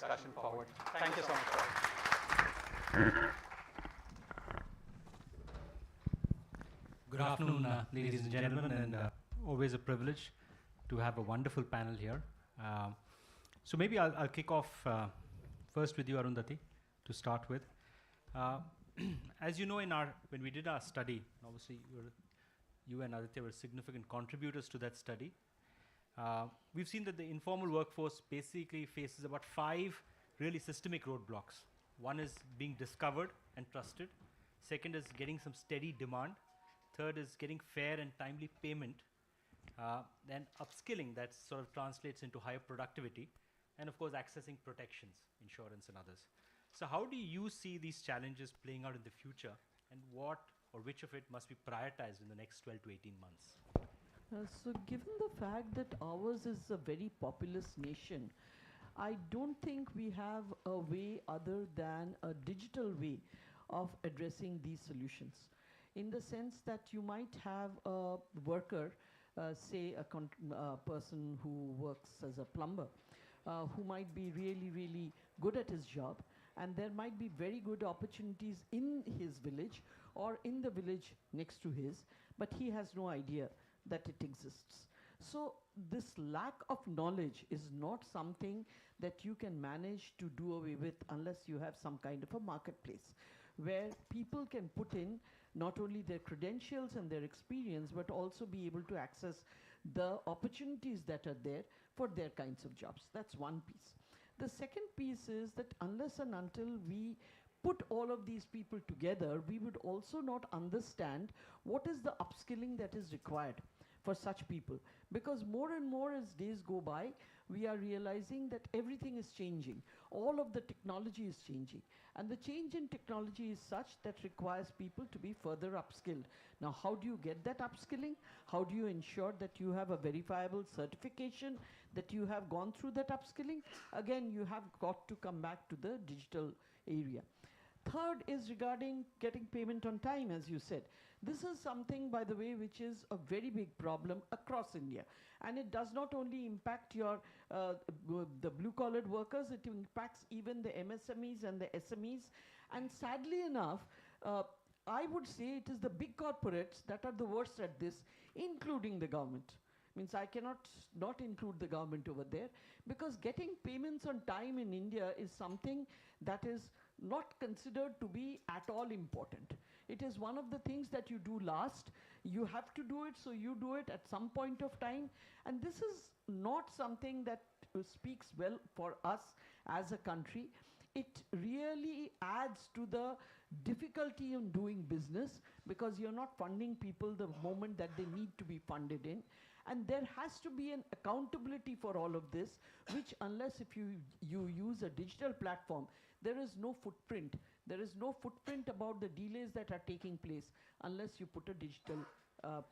discussion forward. Thank you so much. Good afternoon, ladies and gentlemen, and always a privilege to have a wonderful panel here. So maybe I'll kick off first with you, Arundhati, to start with. As you know, when we did our study, obviously you and Aditya were significant contributors to that study. We've seen that the informal workforce basically faces about 5 really systemic roadblocks. One is being discovered and trusted. Second is getting some steady demand. Third is getting fair and timely payment. Then upskilling, that sort of translates into higher productivity. And of course, accessing protections, insurance and others. So how do you see these challenges playing out in the future, and what or which of it must be prioritized in the next 12 to 18 months? So given the fact that ours is a very populous nation, I don't think we have a way other than a digital way of addressing these solutions. In the sense that you might have a worker, say a person who works as a plumber, who might be really, really good at his job, and there might be very good opportunities in his village or in the village next to his, but he has no idea that it exists. So this lack of knowledge is not something that you can manage to do away with unless you have some kind of a marketplace where people can put in not only their credentials and their experience, but also be able to access the opportunities that are there for their kinds of jobs. That's one piece. The second piece is that unless and until we put all of these people together, we would also not understand what is the upskilling that is required for such people. Because more and more as days go by, we are realizing that everything is changing. All of the technology is changing. And the change in technology is such that requires people to be further upskilled. Now, how do you get that upskilling? How do you ensure that you have a verifiable certification that you have gone through that upskilling? Again, you have got to come back to the digital area. Third is regarding getting payment on time, as you said. This is something, by the way, which is a very big problem across India. And it does not only impact your the blue-collared workers, it impacts even the MSMEs and the SMEs. And sadly enough, I would say it is the big corporates that are the worst at this, including the government. Means I cannot not include the government over there, because getting payments on time in India is something that is not considered to be at all important. It is one of the things that you do last. You have to do it, so you do it at some point of time. And this is not something that speaks well for us as a country. It really adds to the difficulty in doing business, because you're not funding people the moment that they need to be funded in. And there has to be an accountability for all of this, which unless if you use a digital platform, there is no footprint. There is no footprint about the delays that are taking place unless you put a digital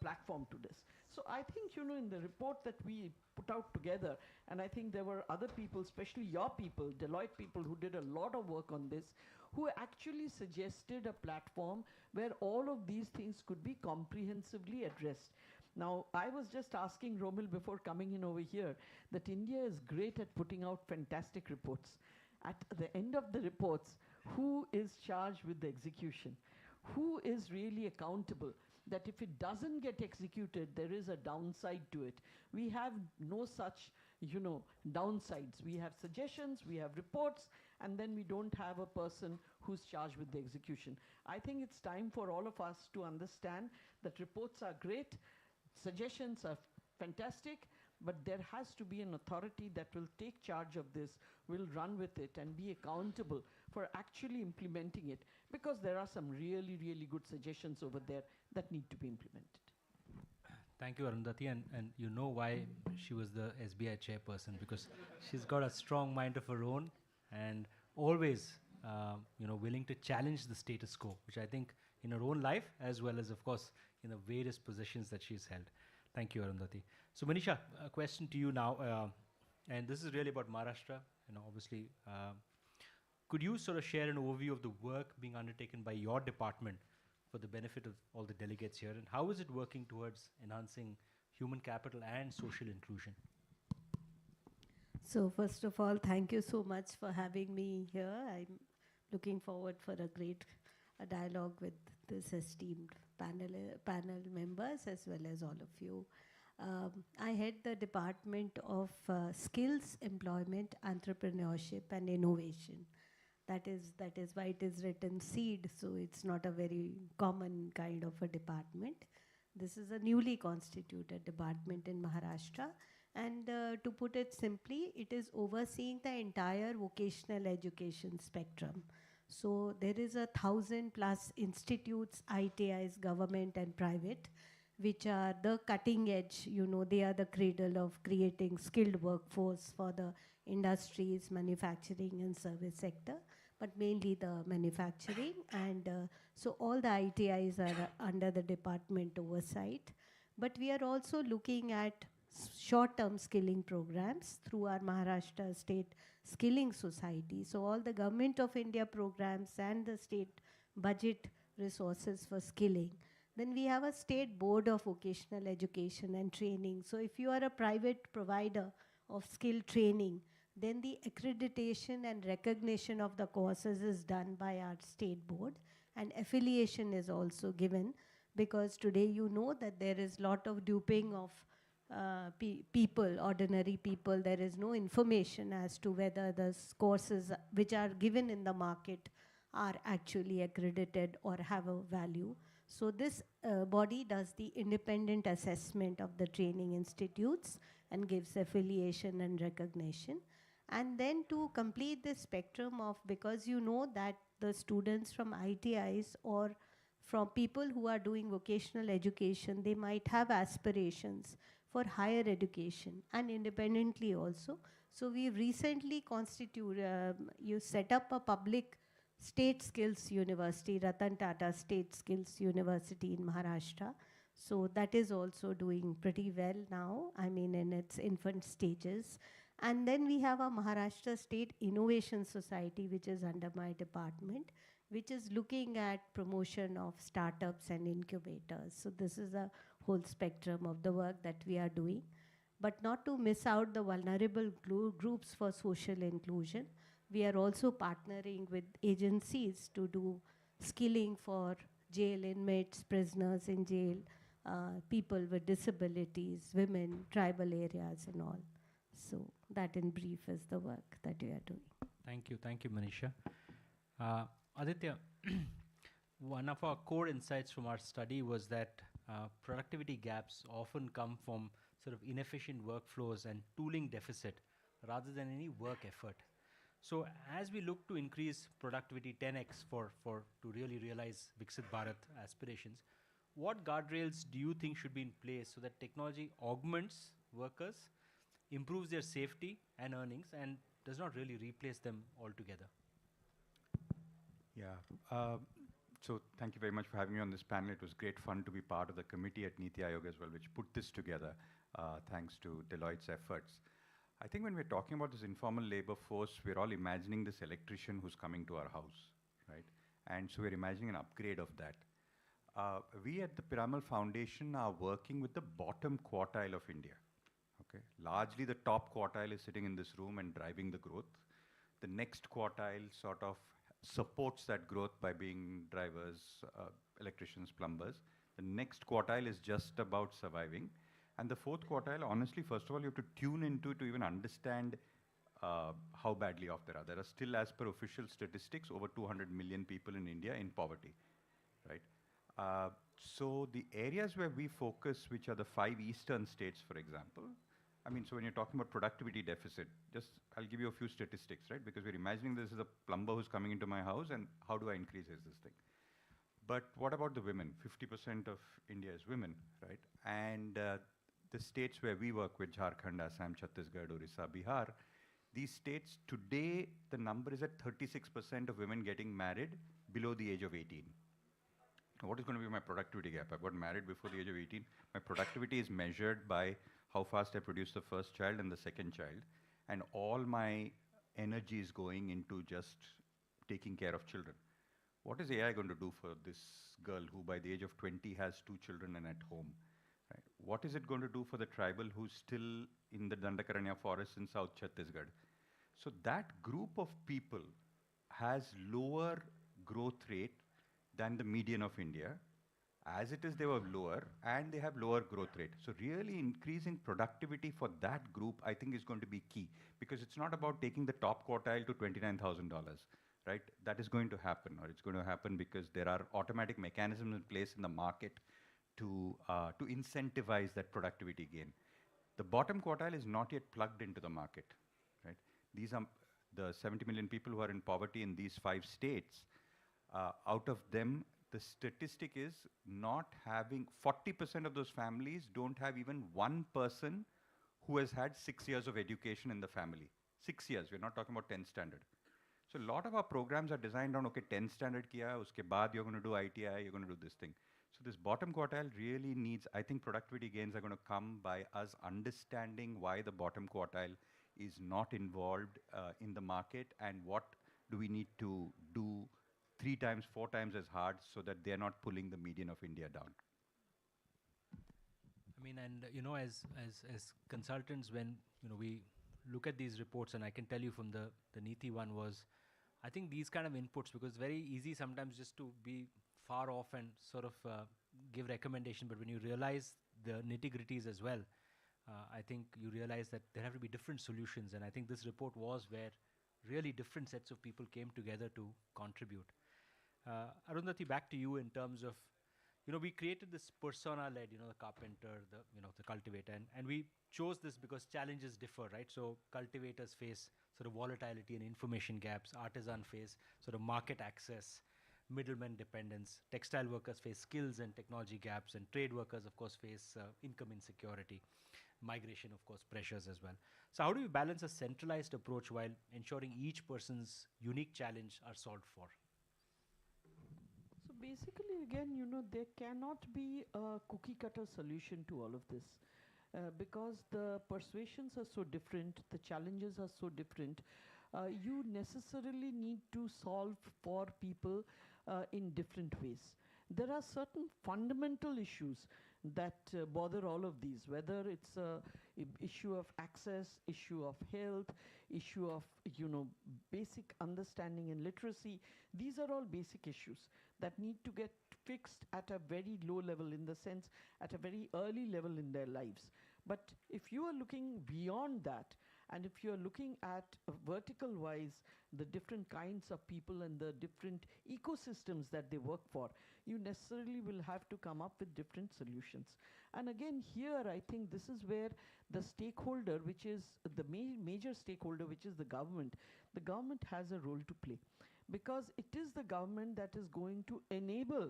platform to this. So I think, in the report that we put out together, and I think there were other people, especially your people, Deloitte people, who did a lot of work on this, who actually suggested a platform where all of these things could be comprehensively addressed. Now, I was just asking Romil before coming in over here that India is great at putting out fantastic reports. At the end of the reports, who is charged with the execution? Who is really accountable? That if it doesn't get executed, there is a downside to it. We have no such, downsides. We have suggestions, we have reports, and then we don't have a person who's charged with the execution. I think it's time for all of us to understand that reports are great, suggestions are fantastic, but there has to be an authority that will take charge of this, will run with it, and be accountable for actually implementing it, because there are some really, really good suggestions over there that need to be implemented. Thank you, Arundhati, and you know why she was the SBI chairperson, because she's got a strong mind of her own and always willing to challenge the status quo, which I think in her own life, as well as, of course, in the various positions that she's held. Thank you, Arundhati. So, Manisha, a question to you now, and this is really about Maharashtra, obviously. Could you sort of share an overview of the work being undertaken by your department for the benefit of all the delegates here, and how is it working towards enhancing human capital and social inclusion? So first of all, thank you so much for having me here. I'm looking forward for a great dialogue with this esteemed panel members as well as all of you. I head the Department of Skills, Employment, Entrepreneurship and Innovation. That is why it is written SEED, so it's not a very common kind of a department. This is a newly constituted department in Maharashtra, and to put it simply, it is overseeing the entire vocational education spectrum. So there is 1,000 plus institutes, ITIs, government and private, which are the cutting edge. They are the cradle of creating skilled workforce for the industries, manufacturing and service sector, but mainly the manufacturing. And so all the ITIs are under the department oversight. But we are also looking at short-term skilling programs through our Maharashtra State Skilling Society. So all the Government of India programs and the state budget resources for skilling. Then we have a state board of vocational education and training. So if you are a private provider of skill training, then the accreditation and recognition of the courses is done by our state board, and affiliation is also given, because today you know that there is lot of duping of people, ordinary people. There is no information as to whether the courses which are given in the market are actually accredited or have a value. So this body does the independent assessment of the training institutes and gives affiliation and recognition. And then to complete this spectrum of, because you know that the students from ITIs or from people who are doing vocational education, they might have aspirations for higher education and independently also. So we recently you set up a public State Skills University, Ratan Tata State Skills University in Maharashtra. So that is also doing pretty well now, I mean in its infant stages. And then we have a Maharashtra State Innovation Society, which is under my department, which is looking at promotion of startups and incubators. So this is a whole spectrum of the work that we are doing. But not to miss out the vulnerable groups for social inclusion, we are also partnering with agencies to do skilling for jail inmates, prisoners in jail, people with disabilities, women, tribal areas and all. So that in brief is the work that we are doing. Thank you, Manisha. Aditya, one of our core insights from our study was that productivity gaps often come from sort of inefficient workflows and tooling deficit rather than any work effort. So as we look to increase productivity 10x to really realize Viksit Bharat aspirations, what guardrails do you think should be in place so that technology augments workers, improves their safety and earnings, and does not really replace them altogether? Yeah. So thank you very much for having me on this panel. It was great fun to be part of the committee at Niti Aayog as well, which put this together, thanks to Deloitte's efforts. I think when we're talking about this informal labor force, we're all imagining this electrician who's coming to our house, right? And so we're imagining an upgrade of that. We at the Piramal Foundation are working with the bottom quartile of India. Okay? Largely the top quartile is sitting in this room and driving the growth. The next quartile sort of supports that growth by being drivers, electricians, plumbers. The next quartile is just about surviving. And the fourth quartile, honestly, first of all, you have to tune into it to even understand how badly off there are. There are still, as per official statistics, over 200 million people in India in poverty, right? So the areas where we focus, which are the 5 eastern states, for example, I mean, so when you're talking about productivity deficit, I'll give you a few statistics, right? Because we're imagining this is a plumber who's coming into my house, and how do I increase this thing? But what about the women? 50% of India is women, right? And the states where we work with, Jharkhand, Assam, Chhattisgarh, Orissa, Bihar, these states, today, the number is at 36% of women getting married below the age of 18. What is going to be my productivity gap? I got married before the age of 18. My productivity is measured by how fast I produce the first child and the second child. And all my energy is going into just taking care of children. What is AI going to do for this girl who by the age of 20 has 2 children and at home? Right? what is it going to do for the tribal who's still in the Dandakaranya forest in South Chhattisgarh? So that group of people has lower growth rate than the median of India. As it is, they were lower, and they have lower growth rate. So really increasing productivity for that group, I think, is going to be key, because it's not about taking the top quartile to $29,000, right? That is going to happen, or it's going to happen because there are automatic mechanisms in place in the market to incentivize that productivity gain. The bottom quartile is not yet plugged into the market, right? These are the 70 million people who are in poverty in these 5 states. Out of them, the statistic is not having 40% of those families don't have even one person who has had 6 years of education in the family. 6 years, we're not talking about 10th standard. So a lot of our programs are designed on, okay, 10th standard kiya, uske baad you're going to do ITI, you're going to do this thing. So this bottom quartile really needs, I think productivity gains are going to come by us understanding why the bottom quartile is not involved in the market, and what do we need to do 3 times, 4 times as hard so that they're not pulling the median of India down. I mean, and as consultants, when we look at these reports, and I can tell you from the Niti one was, I think these kind of inputs, because it's very easy sometimes just to be far off and sort of give recommendation, but when you realize the nitty-gritties as well, I think you realize that there have to be different solutions, and I think this report was where really different sets of people came together to contribute. Arundhati, back to you in terms of, we created this persona-led, the carpenter, the cultivator, and we chose this because challenges differ, right? So cultivators face sort of volatility and information gaps, artisan face sort of market access, middleman dependence, textile workers face skills and technology gaps, and trade workers, of course, face income insecurity, migration, of course, pressures as well. So how do you balance a centralized approach while ensuring each person's unique challenge are solved for? So basically, again, there cannot be a cookie cutter solution to all of this. Because the persuasions are so different, the challenges are so different, you necessarily need to solve for people in different ways. There are certain fundamental issues that bother all of these, whether it's issue of access, issue of health, issue of basic understanding and literacy. These are all basic issues that need to get fixed at a very low level, in the sense at a very early level in their lives. But if you are looking beyond that, and if you are looking at vertical wise the different kinds of people and the different ecosystems that they work for, you necessarily will have to come up with different solutions. And again, here I think this is where the stakeholder, which is the major stakeholder, which is the government has a role to play, because it is the government that is going to enable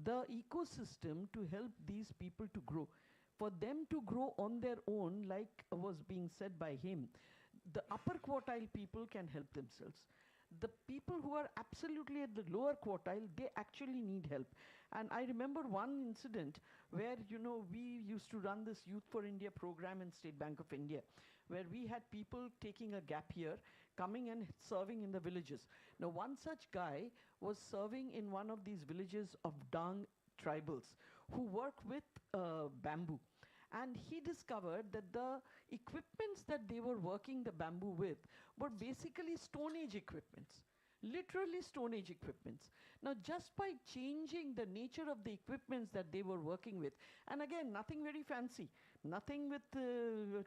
the ecosystem to help these people to grow. For them to grow on their own, like was being said by him, the upper quartile people can help themselves. The people who are absolutely at the lower quartile, they actually need help. And I remember one incident where, we used to run this Youth for India program in State Bank of India, where we had people taking a gap year, coming and serving in the villages. Now, one such guy was serving in one of these villages of Dang tribals who work with bamboo. And he discovered that the equipments that they were working the bamboo with were basically Stone Age equipments, literally Stone Age equipments. Now, just by changing the nature of the equipments that they were working with, and again, nothing very fancy, nothing with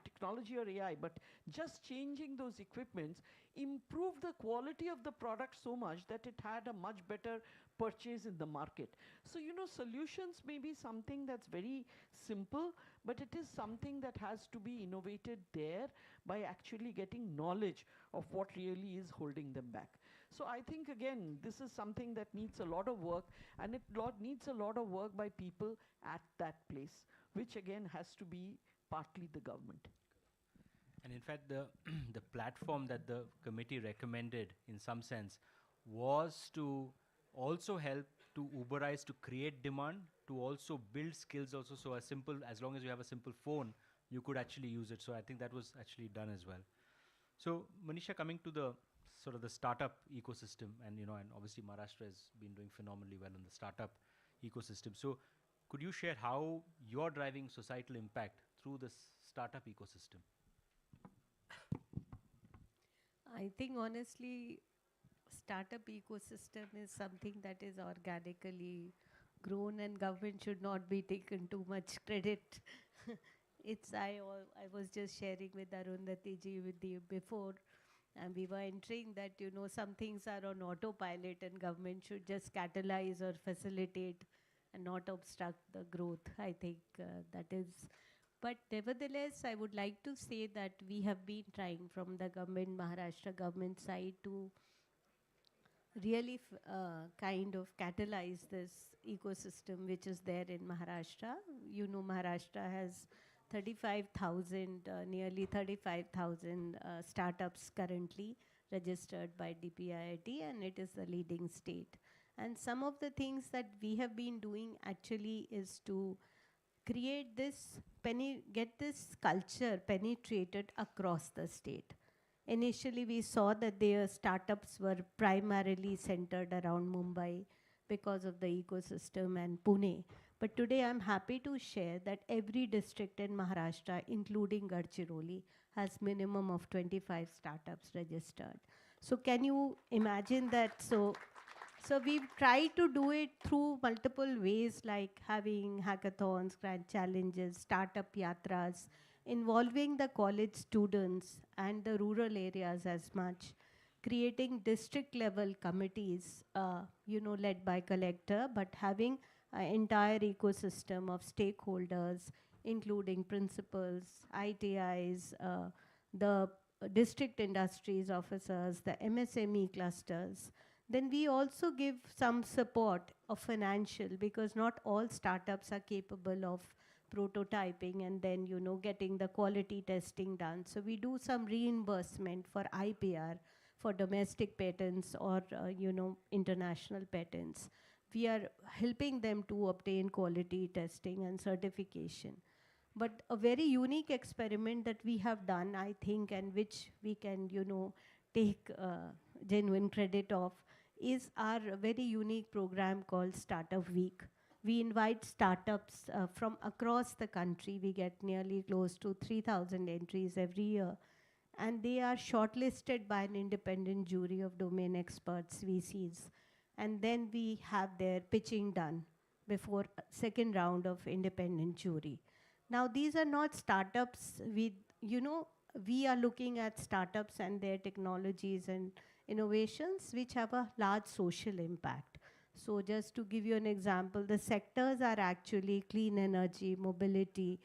technology or AI, but just changing those equipments improved the quality of the product so much that it had a much better purchase in the market. So, solutions may be something that's very simple, but it is something that has to be innovated there by actually getting knowledge of what really is holding them back. So I think, again, this is something that needs a lot of work, and it needs a lot of work by people at that place, which again has to be partly the government. And in fact, the platform that the committee recommended, in some sense, was to also help to Uberize, to create demand, to also build skills also. So as long as you have a simple phone, you could actually use it. So I think that was actually done as well. So Manisha, coming to the sort of the startup ecosystem, and and obviously Maharashtra has been doing phenomenally well in the startup ecosystem. So could you share how you're driving societal impact through this startup ecosystem? I think honestly, startup ecosystem is something that is organically grown, and government should not be taken too much credit. I was just sharing with Arundhati ji with you before, and we were entering that, some things are on autopilot and government should just catalyze or facilitate and not obstruct the growth. I think that is. But nevertheless, I would like to say that we have been trying from the government, Maharashtra government side, to really kind of catalyze this ecosystem which is there in Maharashtra. Maharashtra has 35,000, nearly 35,000 startups currently registered by DPIIT, and it is the leading state. And some of the things that we have been doing actually is to create this, get this culture penetrated across the state. Initially, we saw that their startups were primarily centered around Mumbai because of the ecosystem and Pune. But today, I'm happy to share that every district in Maharashtra, including Gadchiroli, has minimum of 25 startups registered. So can you imagine that? So we've tried to do it through multiple ways, like having hackathons, grand challenges, startup yatras, involving the college students and the rural areas as much, creating district level committees, led by collector, but having an entire ecosystem of stakeholders, including principals, ITIs, the district industries officers, the MSME clusters. Then we also give some support of financial, because not all startups are capable of prototyping and then, getting the quality testing done. So we do some reimbursement for IPR, for domestic patents or, international patents. We are helping them to obtain quality testing and certification. But a very unique experiment that we have done, I think, and which we can, take genuine credit of, is our very unique program called Startup Week. We invite startups from across the country. We get nearly close to 3,000 entries every year. And they are shortlisted by an independent jury of domain experts, VCs. And then we have their pitching done before second round of independent jury. Now, these are not startups with, we are looking at startups and their technologies and innovations which have a large social impact. So just to give you an example, the sectors are actually clean energy, mobility,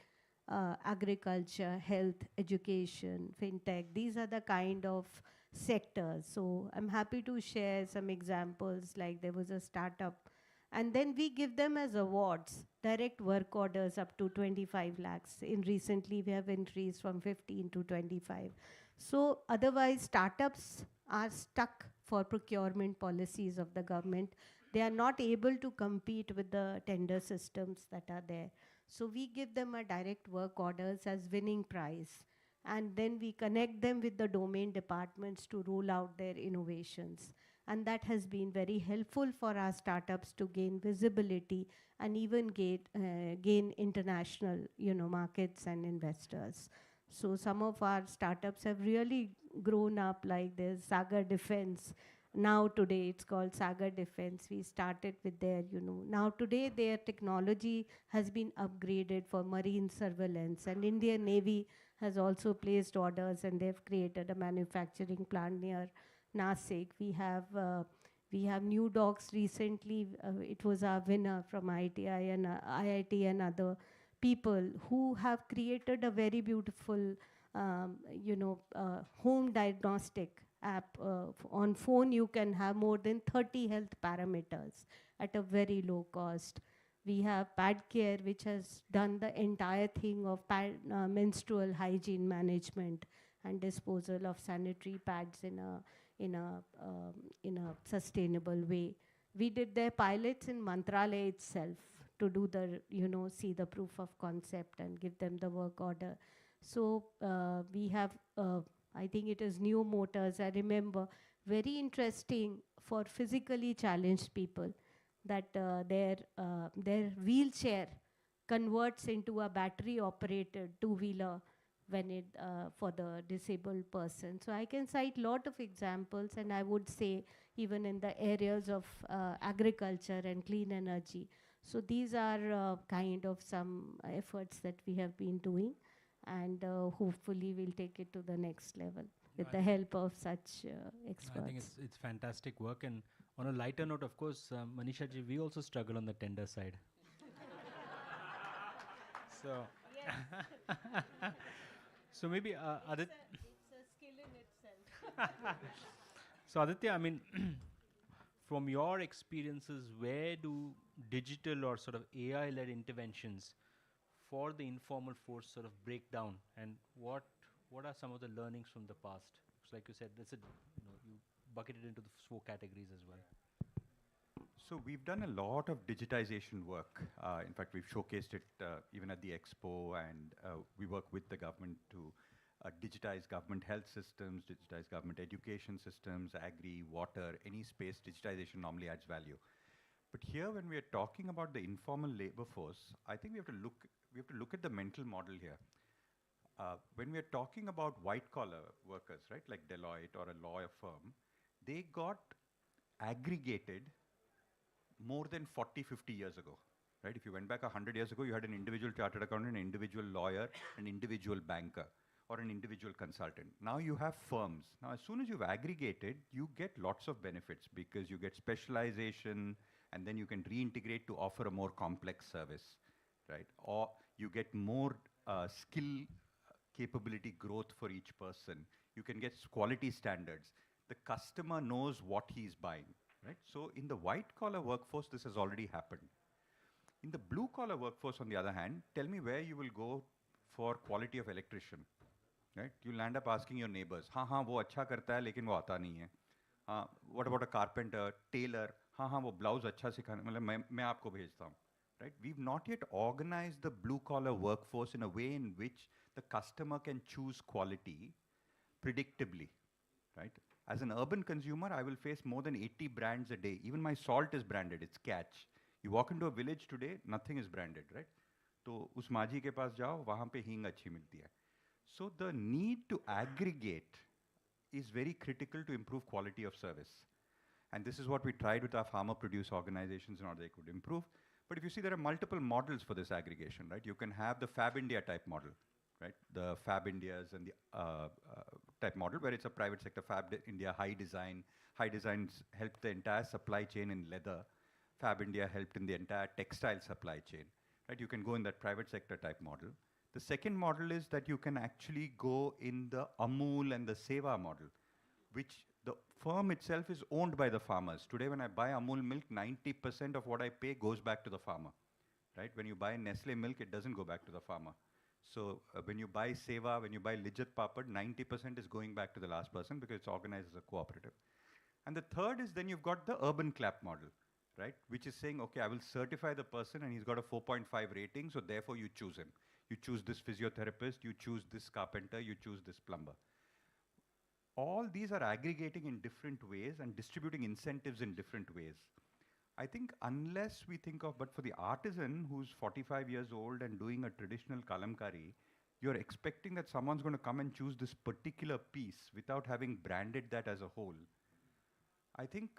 agriculture, health, education, fintech. These are the kind of sectors. So I'm happy to share some examples, like there was a startup, and then we give them as awards, direct work orders up to 25 lakhs. In recently, we have increased from 15 to 25. So otherwise, startups are stuck for procurement policies of the government. They are not able to compete with the tender systems that are there. So we give them a direct work orders as winning prize. And then we connect them with the domain departments to roll out their innovations. And that has been very helpful for our startups to gain visibility and even gain international, markets and investors. So some of our startups have really grown up, like there's Sagar Defense. Now today it's called Sagar Defense. We started with their, now today their technology has been upgraded for marine surveillance, and Indian Navy has also placed orders and they've created a manufacturing plant near Nasik. We have new dogs recently. It was our winner from IIT and other people who have created a very beautiful, home diagnostic app. On phone, you can have more than 30 health parameters at a very low cost. We have Pad Care, which has done the entire thing of menstrual hygiene management and disposal of sanitary pads in a sustainable way. We did their pilots in Mantralaya itself to do the, see the proof of concept and give them the work order. So we have, I think it is New Motors, I remember, very interesting for physically challenged people. that their wheelchair converts into a battery operated two-wheeler when it for the disabled person. So I can cite lot of examples, and I would say even in the areas of agriculture and clean energy. So these are kind of some efforts that we have been doing, and hopefully we'll take it to the next level with the help of such experts. I think it's fantastic work. And on a lighter note, of course, Manisha ji, we also struggle on the tender side. So, so maybe Aditya. It's a skill in itself. So Aditya, I mean, from your experiences, where do digital or sort of AI-led interventions for the informal force sort of break down, and what are some of the learnings from the past? So like you said, that's you bucketed into the 4 categories as well. So we've done a lot of digitization work. In fact, we've showcased it even at the expo, and we work with the government to digitize government health systems, digitize government education systems, agri, water, any space. Digitization normally adds value. But here, when we are talking about the informal labor force, I think we have to look at the mental model here. When we are talking about white-collar workers, right, like Deloitte or a lawyer firm, they got aggregated more than 40, 50 years ago, right? If you went back 100 years ago, you had an individual chartered accountant, an individual lawyer, an individual banker, or an individual consultant. Now you have firms. Now, as soon as you've aggregated, you get lots of benefits because you get specialization, and then you can reintegrate to offer a more complex service, right? Or you get more skill capability growth for each person. You can get quality standards. The customer knows what he's buying. Right? So in the white-collar workforce, this has already happened. In the blue-collar workforce, on the other hand, tell me where you will go for quality of electrician. Right? You'll end up asking your neighbors, हाँ वो अच्छा करता है लेकिन वो आता नहीं है. What about a carpenter, tailor? हाँ वो blouse अच्छा सिखाने मतलब मैं आपको भेजता हूँ. Right? We've not yet organized the blue-collar workforce in a way in which the customer can choose quality predictably. Right? As an urban consumer, I will face more than 80 brands a day. Even my salt is branded, it's catch. You walk into a village today, nothing is branded, right? तो उस माझी के पास जाओ, वहाँ पे हींग अच्छी मिलती है. So the need to aggregate is very critical to improve quality of service. And this is what we tried with our farmer produce organizations in order they could improve. But if you see, there are multiple models for this aggregation, right? You can have the Fab India type model, right? The Fab Indias and the type model where it's a private sector, Fab India, high design. High designs helped the entire supply chain in leather. Fab India helped in the entire textile supply chain, right? You can go in that private sector type model. The second model is that you can actually go in the Amul and the Seva model, which the firm itself is owned by the farmers. Today, when I buy Amul milk, 90% of what I pay goes back to the farmer, right? When you buy Nestle milk, it doesn't go back to the farmer. So when you buy Seva, when you buy Lijjat Papad, 90% is going back to the last person because it's organized as a cooperative. And the third is then you've got the urban clap model, right? Which is saying, okay, I will certify the person and he's got a 4.5 rating, so therefore you choose him. You choose this physiotherapist, you choose this carpenter, you choose this plumber. All these are aggregating in different ways and distributing incentives in different ways. I think unless we think of, but for the artisan who's 45 years old and doing a traditional kalamkari, you're expecting that someone's going to come and choose this particular piece without having branded that as a whole. I think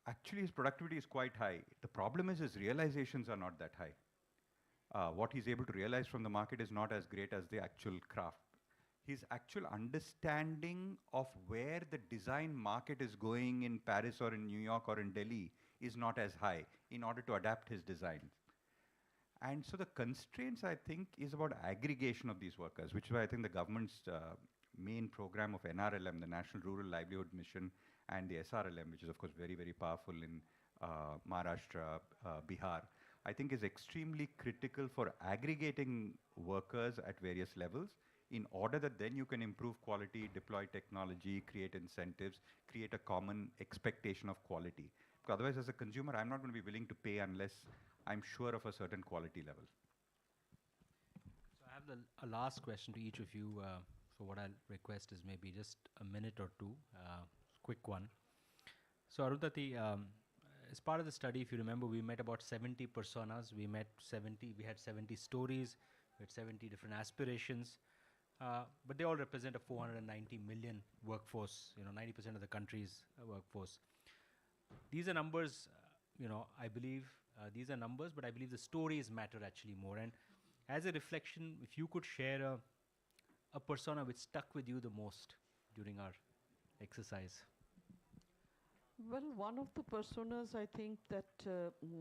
actually his productivity is quite high. The problem is his realizations are not that high. What he's able to realize from the market is not as great as the actual craft. His actual understanding of where the design market is going in Paris or in New York or in Delhi is not as high in order to adapt his designs. And so the constraints, I think, is about aggregation of these workers, which is why I think the government's main program of NRLM, the National Rural Livelihood Mission, and the SRLM, which is of course very, very powerful in Maharashtra, Bihar, I think is extremely critical for aggregating workers at various levels in order that then you can improve quality, deploy technology, create incentives, create a common expectation of quality. Because otherwise, as a consumer, I'm not going to be willing to pay unless I'm sure of a certain quality level. So I have a last question to each of you. So what I'll request is maybe just a minute or two, quick one. So Arundhati, as part of the study, if you remember, we met about 70 personas. We had 70 stories, we had 70 different aspirations, but they all represent a 490 million workforce, 90% of the country's workforce. These are numbers, I believe, these are numbers, but I believe the stories matter actually more. And as a reflection, if you could share a persona which stuck with you the most during our exercise. Well, one of the personas I think that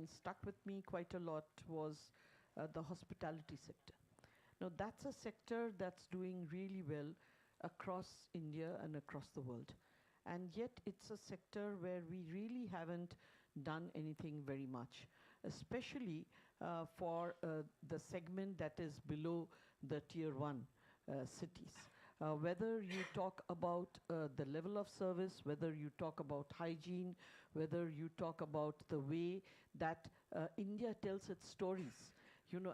stuck with me quite a lot was the hospitality sector. Now, that's a sector that's doing really well across India and across the world. And yet, it's a sector where we really haven't done anything very much, especially for the segment that is below the tier 1 cities. Whether you talk about the level of service, whether you talk about hygiene, whether you talk about the way that India tells its stories,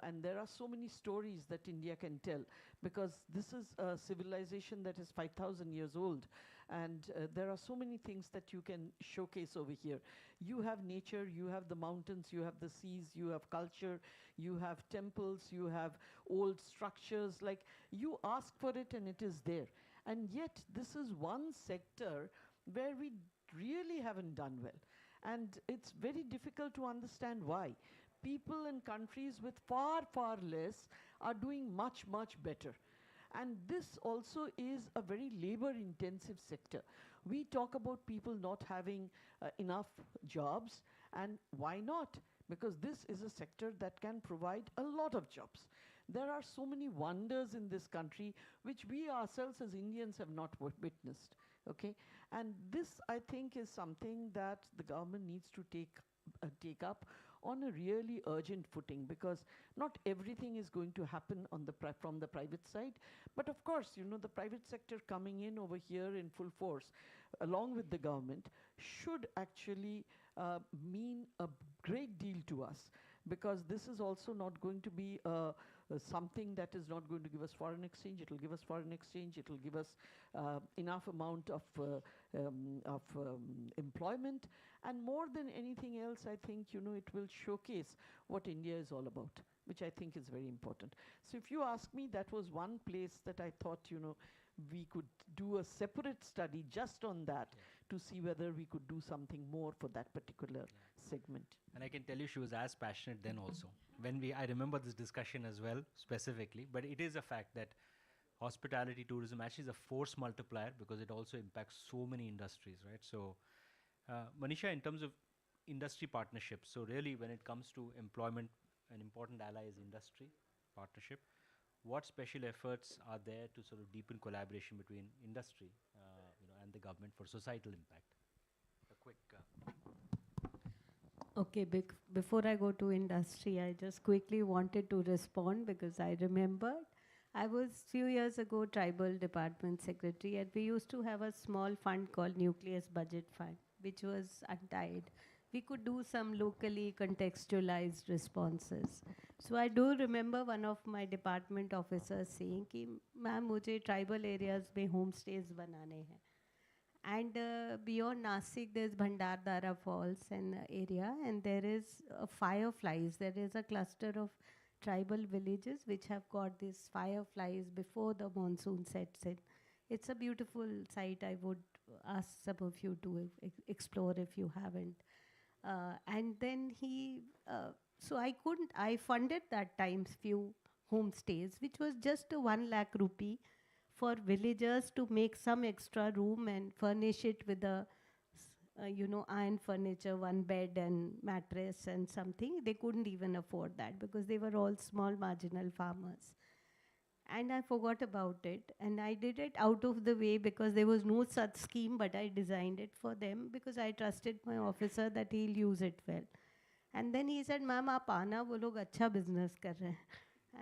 and there are so many stories that India can tell, because this is a civilization that is 5,000 years old, and there are so many things that you can showcase over here. You have nature, you have the mountains, you have the seas, you have culture, you have temples, you have old structures. Like, you ask for it and it is there. And yet this is one sector where we really haven't done well. And it's very difficult to understand why. People in countries with far, far less are doing much, much better. And this also is a very labor-intensive sector. We talk about people not having enough jobs, and why not? Because this is a sector that can provide a lot of jobs. There are so many wonders in this country which we ourselves as Indians have not witnessed. Okay, and this, I think, is something that the government needs to take up on a really urgent footing, because not everything is going to happen on from the private side. But of course, the private sector coming in over here in full force, along with the government, should actually mean a great deal to us, because this is also not going to be something that is not going to give us foreign exchange. It will give us foreign exchange. It will give us enough amount of employment. And more than anything else, I think, it will showcase what India is all about, which I think is very important. So if you ask me, that was one place that I thought, we could do a separate study just on that, to see whether we could do something more for that particular segment. And I can tell you she was as passionate then also. I remember this discussion as well, specifically, but it is a fact that hospitality tourism actually is a force multiplier, because it also impacts so many industries, right? So, Manisha, in terms of industry partnerships, so really when it comes to employment, an important ally is industry partnership. What special efforts are there to sort of deepen collaboration between industry and the government for societal impact? A quick... Okay, before I go to industry, I just quickly wanted to respond, because I remembered I was few years ago tribal department secretary, and we used to have a small fund called Nucleus Budget Fund, which was untied. We could do some locally contextualized responses. So I do remember one of my department officers saying कि ma'am मुझे tribal areas में homestays बनाने हैं. And beyond Nasik, there's Bhandardara Falls and area, and there is fireflies. There is a cluster of tribal villages which have got these fireflies before the monsoon sets in. It's a beautiful sight. I would ask some of you to explore if you haven't. And then I funded that time few homestays, which was just 1 lakh rupee for villagers to make some extra room and furnish it with iron furniture, 1 bed and mattress and something. They couldn't even afford that, because they were all small marginal farmers. And I forgot about it, and I did it out of the way, because there was no such scheme, but I designed it for them because I trusted my officer that he'll use it well. And then he said, "Ma'am, aap aana, wo log acha business kar rahe hain."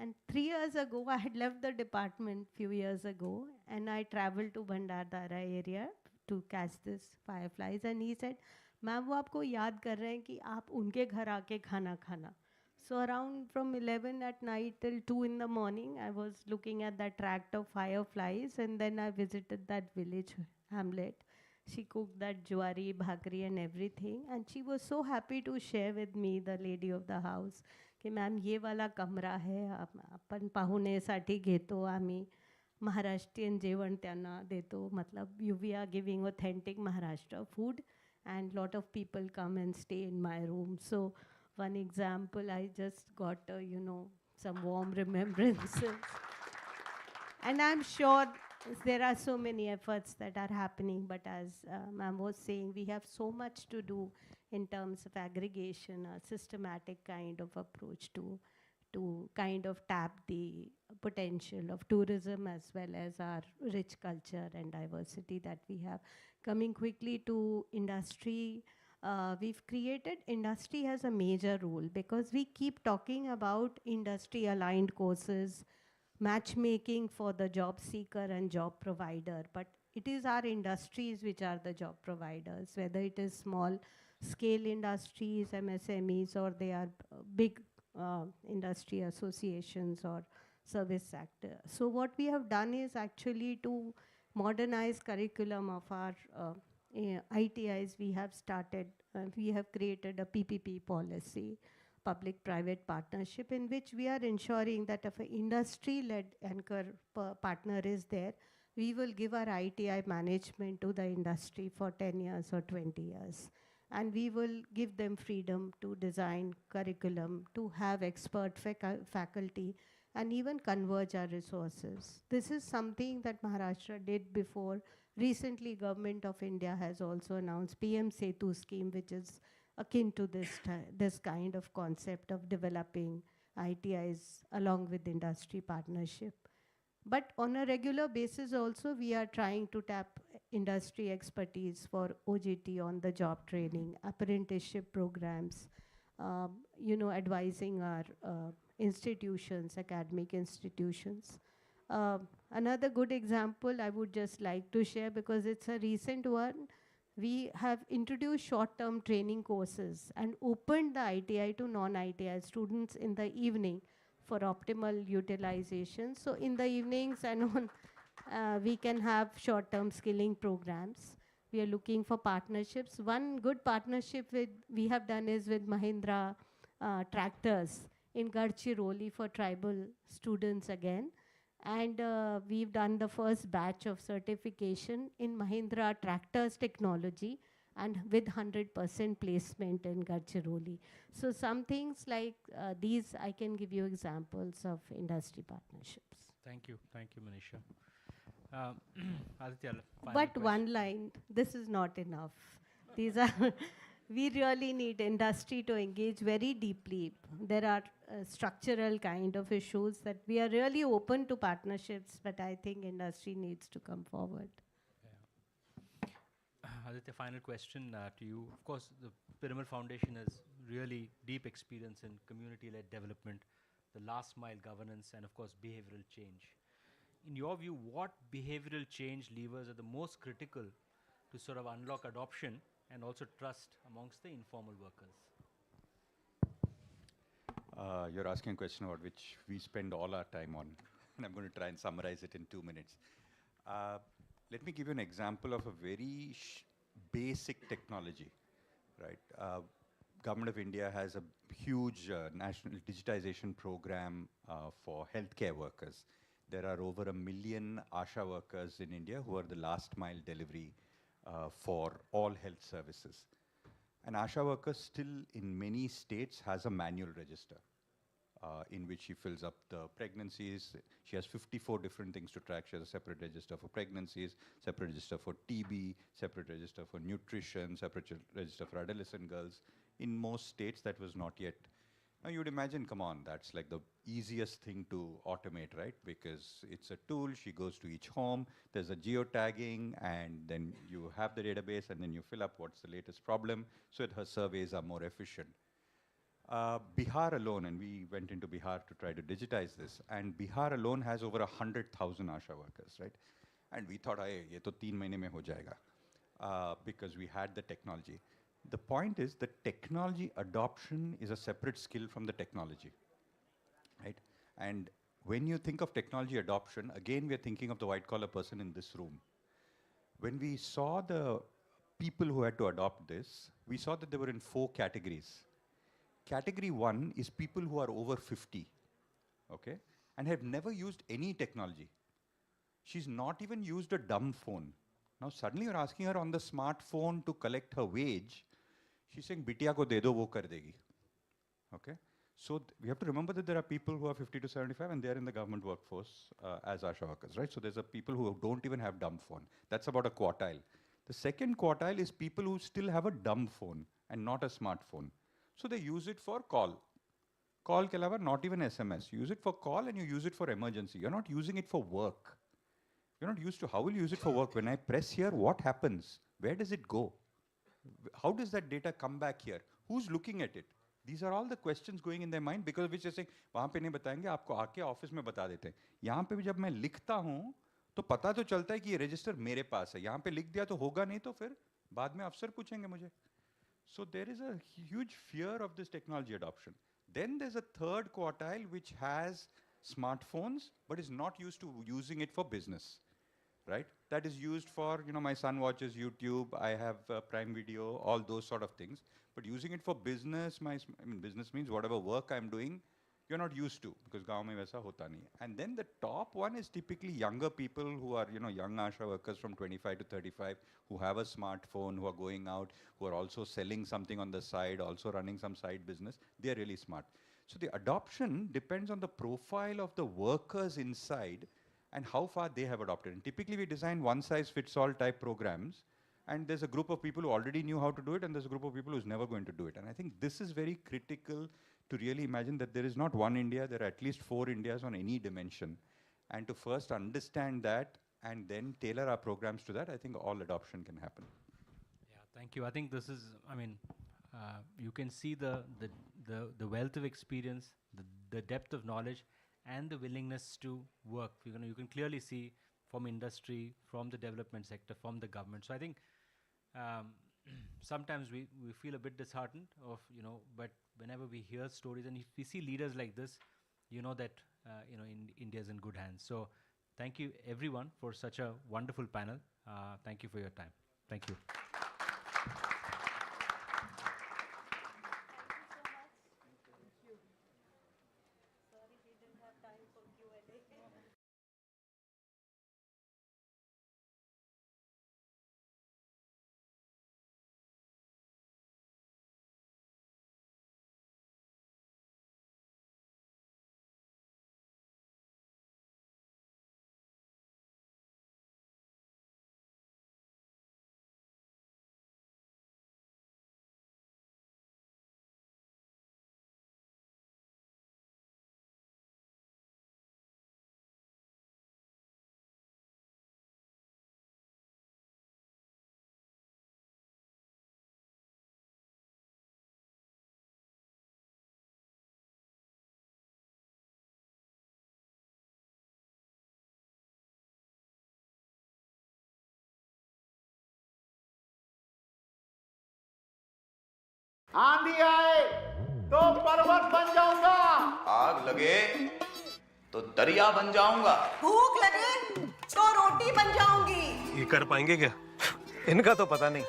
And 3 years ago, I had left the department few years ago, and I traveled to Bhandardara area to catch these fireflies. And he said, "Ma'am, वो आपको याद कर रहे हैं कि आप उनके घर आके खाना खाना." So around from 11 at night till 2 in the morning, I was looking at that tract of fireflies, and then I visited that village hamlet. She cooked that jwari, bhakri and everything. And she was so happy to share with me, the lady of the house, की ma'am ये वाला कमरा है, आपण पाहुणेसाठी घेतो आम्ही. Maharashtrian जेवण त्यांना देतो. मतलब we are giving authentic Maharashtra food and lot of people come and stay in my room. So one example, I just got, some warm remembrances. And I'm sure there are so many efforts that are happening, but as ma'am was saying, we have so much to do in terms of aggregation, a systematic kind of approach to kind of tap the potential of tourism as well as our rich culture and diversity that we have. Coming quickly to industry, we've created industry has a major role because we keep talking about industry aligned courses, matchmaking for the job seeker and job provider, but it is our industries which are the job providers, whether it is small scale industries, MSMEs, or they are big industry associations or service sector. So what we have done is actually to modernize curriculum of our ITIs. We have started, we have created a PPP policy, public-private partnership, in which we are ensuring that if an industry-led anchor partner is there, we will give our ITI management to the industry for 10 years or 20 years. And we will give them freedom to design curriculum, to have expert faculty, and even converge our resources. This is something that Maharashtra did before. Recently, Government of India has also announced PM Setu scheme, which is akin to this kind of concept of developing ITIs along with industry partnership. But on a regular basis also, we are trying to tap industry expertise for OJT on the job training, apprenticeship programs, advising our institutions, academic institutions. Another good example I would just like to share, because it's a recent one, we have introduced short-term training courses and opened the ITI to non-ITI students in the evening for optimal utilization. So in the evenings and on, we can have short-term skilling programs. We are looking for partnerships. One good partnership we have done is with Mahindra tractors in Gadchiroli for tribal students again. And we've done the first batch of certification in Mahindra tractors technology and with 100% placement in Gadchiroli. So some things like these, I can give you examples of industry partnerships. Thank you, Manisha. Aditya, final But question. one line, this is not enough. These are, we really need industry to engage very deeply. There are structural kind of issues that we are really open to partnerships, but I think industry needs to come forward. Aditya, final question to you. Of course, the Piramal Foundation has really deep experience in community-led development, the last mile governance, and of course, behavioral change. In your view, what behavioral change levers are the most critical to sort of unlock adoption and also trust amongst the informal workers? You're asking a question about which we spend all our time on, and I'm going to try and summarize it in 2 minutes. Let me give you an example of a very basic technology, right? Government of India has a huge national digitization program for healthcare workers. There are over 1 million ASHA workers in India who are the last mile delivery for all health services. An ASHA worker still in many states has a manual register in which she fills up the pregnancies. She has 54 different things to track. She has a separate register for pregnancies, separate register for TB, separate register for nutrition, separate register for adolescent girls. In most states, that was not yet. Now you'd imagine, come on, that's like the easiest thing to automate, right? Because it's a tool, she goes to each home, there's a geotagging, and then you have the database, and then you fill up what's the latest problem, so that her surveys are more efficient. Bihar alone, and we went into Bihar to try to digitize this, and Bihar alone has over 100,000 ASHA workers, right? And we thought, ye to 3 mahine mein ho jayega, because we had the technology. The point is the technology adoption is a separate skill from the technology, right? And when you think of technology adoption, again, we're thinking of the white collar person in this room. When we saw the people who had to adopt this, we saw that they were in 4 categories. Category 1 is people who are over 50, okay, and have never used any technology. She's not even used a dumb phone. Now suddenly you're asking her on the smartphone to collect her wage. She's saying, "Bitiya ko de do, wo kar degi." Okay? So we have to remember that there are people who are 50 to 75 and they're in the government workforce as ASHA workers, right? So there's a people who don't even have dumb phone. That's about a quartile. The second quartile is people who still have a dumb phone and not a smartphone. So they use it for call. Call ke alawa, not even SMS. You use it for call and you use it for emergency. You're not using it for work. You're not used to how will you use it for work? When I press here, what happens? Where does it go? How does that data come back here? Who's looking at it? These are all the questions going in their mind because which is saying, वहाँ पे नहीं बताएंगे, आपको आके office में बता देते हैं. यहाँ पे भी जब मैं लिखता हूँ, तो पता तो चलता है कि ये रजिस्टर मेरे पास है. यहाँ पे लिख दिया तो होगा नहीं तो फिर बाद में अफसर पूछेंगे मुझे. So there is a huge fear of this technology adoption. Then there's a third quartile which has smartphones but is not used to using it for business, right? That is used for, you know, my son watches YouTube, I have Prime Video, all those sort of things. But using it for business, business means whatever work I'm doing, you're not used to because गाँव में वैसा होता नहीं. And then the top one is typically younger people who are, you know, young ASHA workers from 25 to 35 who have a smartphone, who are going out, who are also selling something on the side, also running some side business. They're really smart. So the adoption depends on the profile of the workers inside and how far they have adopted. And typically we design one-size-fits-all type programs. And there's a group of people who already knew how to do it, and there's a group of people who's never going to do it. And I think this is very critical to really imagine that there is not one India, there are at least 4 Indias on any dimension. And to first understand that and then tailor our programs to that, I think all adoption can happen. Yeah, thank you. I think this is, you can see the wealth of experience, the depth of knowledge, and the willingness to work. You can clearly see from industry, from the development sector, from the government. So I think sometimes we feel a bit disheartened but whenever we hear stories and if we see leaders like this, that India is in good hands. So thank you everyone for such a wonderful panel. Thank you for your time. Thank you. आंधी आए तो पर्वत बन जाऊंगा, आग लगे तो दरिया बन जाऊंगा, भूख लगे तो रोटी बन जाऊंगी। ये कर पाएंगे क्या? इनका तो पता नहीं,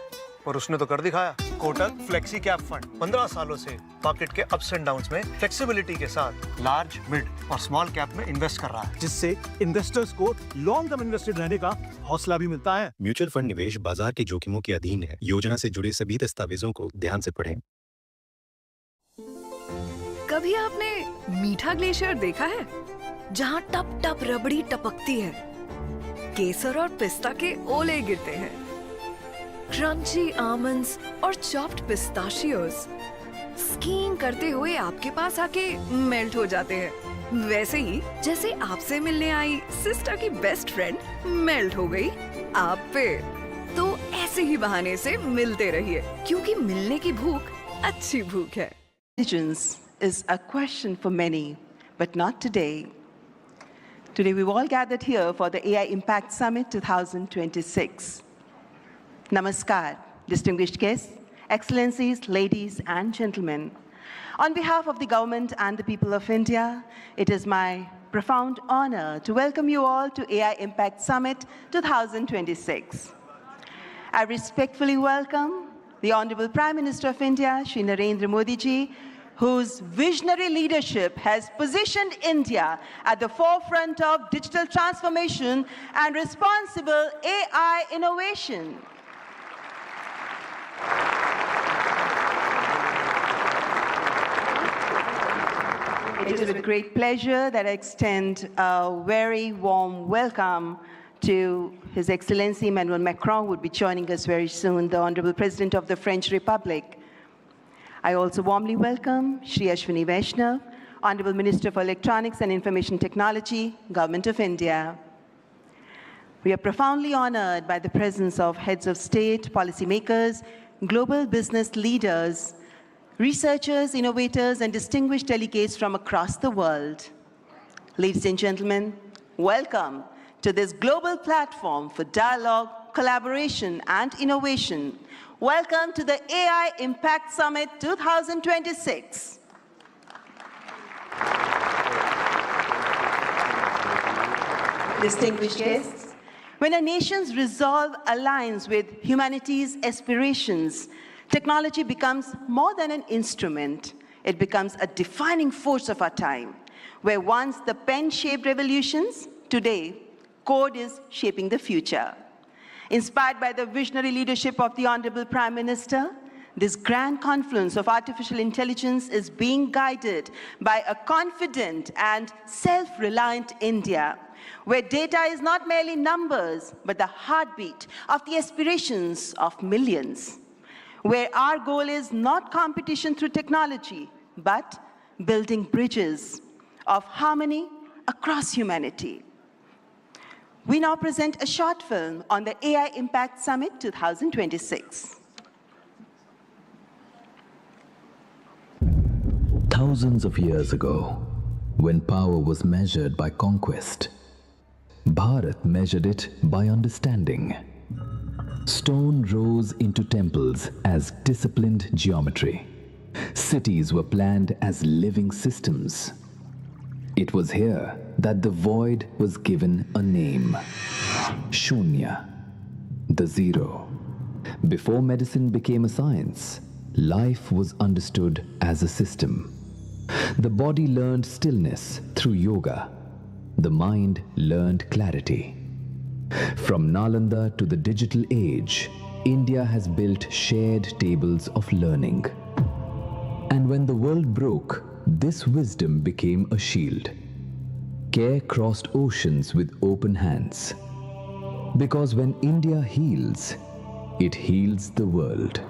पर उसने तो कर दिखाया। कोटक फ्लेक्सी कैप फंड 15 सालों से मार्केट के अप्स एंड डाउन्स में फ्लेक्सिबिलिटी के साथ लार्ज, मिड और स्मॉल कैप में इन्वेस्ट कर रहा है, जिससे इन्वेस्टर्स को लॉन्ग टर्म इन्वेस्टेड रहने का हौसला भी मिलता है। म्यूचुअल फंड निवेश बाजार के जोखिमों के अधीन है। योजना से जुड़े सभी दस्तावेजों को ध्यान से पढ़ें। कभी आपने मीठा ग्लेशियर देखा है जहाँ टप टप रबड़ी टपकती है, केसर और पिस्ता के ओले गिरते हैं, क्रंची आमंड्स और चॉप्ड पिस्ताशियोज स्कीइंग करते हुए आपके पास आके मेल्ट हो जाते हैं। वैसे ही जैसे आपसे मिलने आई सिस्टर की बेस्ट फ्रेंड मेल्ट हो गई आप पे, तो ऐसे ही बहाने से मिलते रहिए, क्योंकि मिलने की भूख अच्छी भूख है। Is a question for many, but not today. Today we've all gathered here for the AI Impact Summit 2026. Namaskar, distinguished guests, excellencies, ladies and gentlemen. On behalf of the government and the people of India, it is my profound honor to welcome you all to AI Impact Summit 2026. I respectfully welcome the Honorable Prime Minister of India, Shri Narendra Modi ji, whose visionary leadership has positioned India at the forefront of digital transformation and responsible AI innovation. It is with great pleasure that I extend a very warm welcome to His Excellency Emmanuel Macron, who would be joining us very soon, the Honorable President of the French Republic. I also warmly welcome Shri Ashwini Vaishnav, Honorable Minister for Electronics and Information Technology, Government of India. We are profoundly honored by the presence of heads of state, policymakers, global business leaders, researchers, innovators, and distinguished delegates from across the world. Ladies and gentlemen, welcome to this global platform for dialogue, collaboration, and innovation. Welcome to the AI Impact Summit 2026. Distinguished guests, when a nation's resolve aligns with humanity's aspirations, technology becomes more than an instrument. It becomes a defining force of our time, where once the pen shaped revolutions, today, code is shaping the future. Inspired by the visionary leadership of the Honorable Prime Minister, this grand confluence of artificial intelligence is being guided by a confident and self-reliant India, where data is not merely numbers, but the heartbeat of the aspirations of millions, where our goal is not competition through technology, but building bridges of harmony across humanity. We now present a short film on the AI Impact Summit 2026. Thousands of years ago, when power was measured by conquest, Bharat measured it by understanding. Stone rose into temples as disciplined geometry. Cities were planned as living systems. It was here that the void was given a name. Shunya, the zero. Before medicine became a science, life was understood as a system. The body learned stillness through yoga. The mind learned clarity. From Nalanda to the digital age, India has built shared tables of learning. And when the world broke, this wisdom became a shield. Care crossed oceans with open hands. Because when India heals, it heals the world.